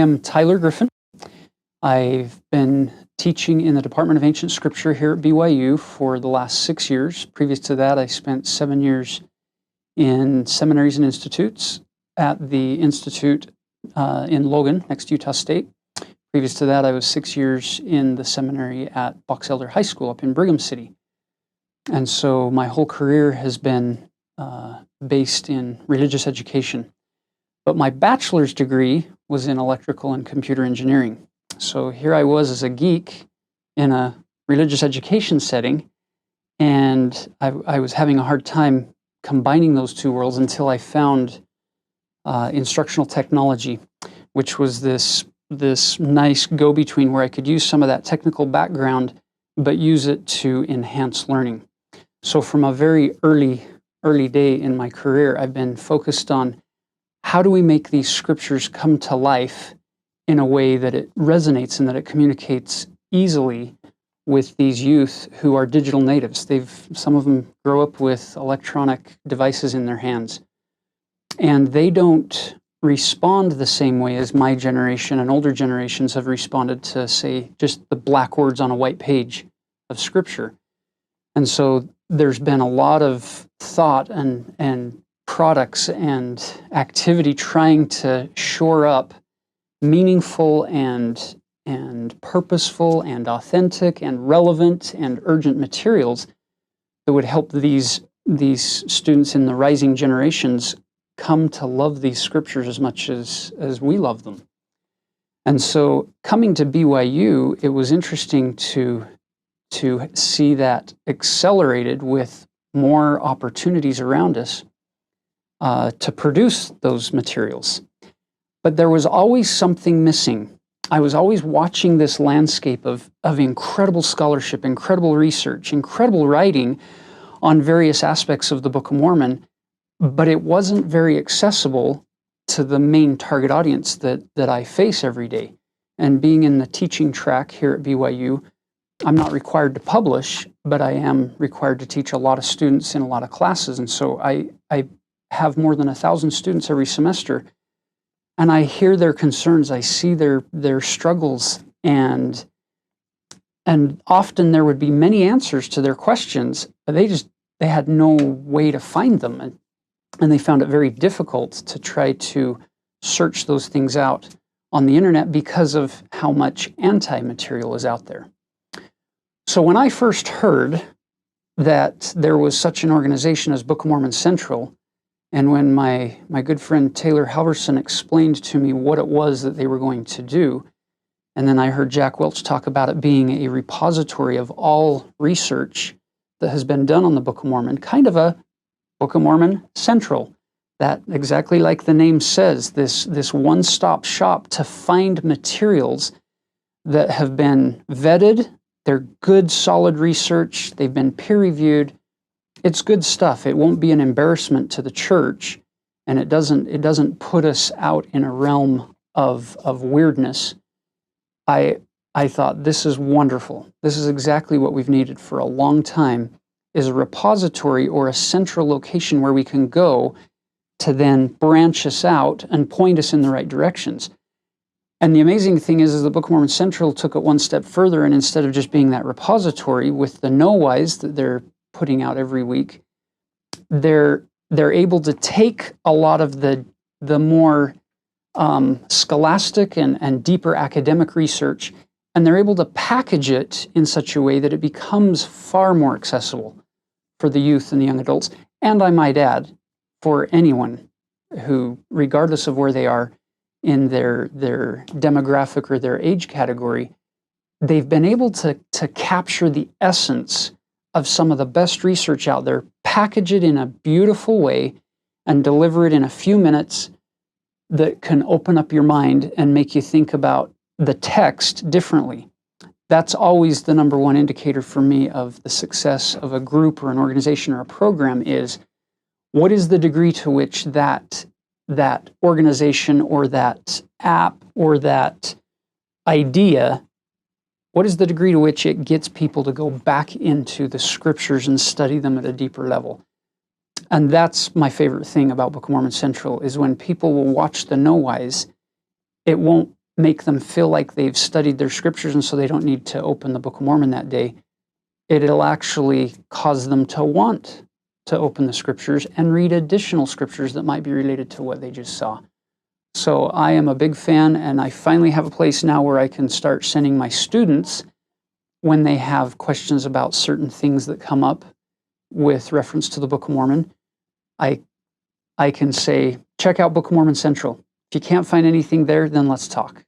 am Tyler Griffin. I've been teaching in the Department of Ancient Scripture here at BYU for the last 6 years. Previous to that, I spent 7 years in seminaries and institutes at the Institute in Logan, next to Utah State. Previous to that, I was 6 years in the seminary at Box Elder High School up in Brigham City. And so my whole career has been based in religious education. But my bachelor's degree was in electrical and computer engineering. So here I was as a geek in a religious education setting, and I was having a hard time combining those two worlds until I found instructional technology, which was this nice go-between where I could use some of that technical background, but use it to enhance learning. So from a very early day in my career, I've been focused on how do we make these scriptures come to life in a way that it resonates and that it communicates easily with these youth who are digital natives. Some of them grow up with electronic devices in their hands, and they don't respond the same way as my generation and older generations have responded to, say, just the black words on a white page of scripture. And so there's been a lot of thought and products and activity trying to shore up meaningful and purposeful and authentic and relevant and urgent materials that would help these students in the rising generations come to love these scriptures as much as we love them. And so coming to BYU, it was interesting to see that accelerated with more opportunities around us to produce those materials. But there was always something missing. I was always watching this landscape of incredible scholarship, incredible research, incredible writing on various aspects of the Book of Mormon, but it wasn't very accessible to the main target audience that I face every day. And being in the teaching track here at BYU, I'm not required to publish, but I am required to teach a lot of students in a lot of classes. And so I have more than 1,000 students every semester, and I hear their concerns, I see their struggles, and often there would be many answers to their questions, but they had no way to find them, and they found it very difficult to try to search those things out on the internet because of how much anti-material is out there. So when I first heard that there was such an organization as Book of Mormon Central, and when my good friend Taylor Halverson explained to me what it was that they were going to do, and then I heard Jack Welch talk about it being a repository of all research that has been done on the Book of Mormon, kind of a Book of Mormon Central, that exactly like the name says, this one-stop shop to find materials that have been vetted, they're good, solid research, they've been peer-reviewed. It's good stuff. It won't be an embarrassment to the church, and it doesn't put us out in a realm of weirdness. I thought, this is wonderful. This is exactly what we've needed for a long time, is a repository or a central location where we can go to then branch us out and point us in the right directions. And the amazing thing is the Book of Mormon Central took it one step further, and instead of just being that repository with the know-whys that they're putting out every week, they're able to take a lot of the more scholastic and deeper academic research, and they're able to package it in such a way that it becomes far more accessible for the youth and the young adults, and I might add, for anyone who, regardless of where they are in their demographic or their age category, they've been able to capture the essence of some of the best research out there, package it in a beautiful way, and deliver it in a few minutes that can open up your mind and make you think about the text differently. That's always the number one indicator for me of the success of a group or an organization or a program is, what is the degree to which that organization or that app or that idea, what is the degree to which it gets people to go back into the scriptures and study them at a deeper level? And that's my favorite thing about Book of Mormon Central, is when people will watch the know-whys, it won't make them feel like they've studied their scriptures and so they don't need to open the Book of Mormon that day. It'll actually cause them to want to open the scriptures and read additional scriptures that might be related to what they just saw. So I am a big fan, and I finally have a place now where I can start sending my students, when they have questions about certain things that come up with reference to the Book of Mormon, I can say, check out Book of Mormon Central. If you can't find anything there, then let's talk.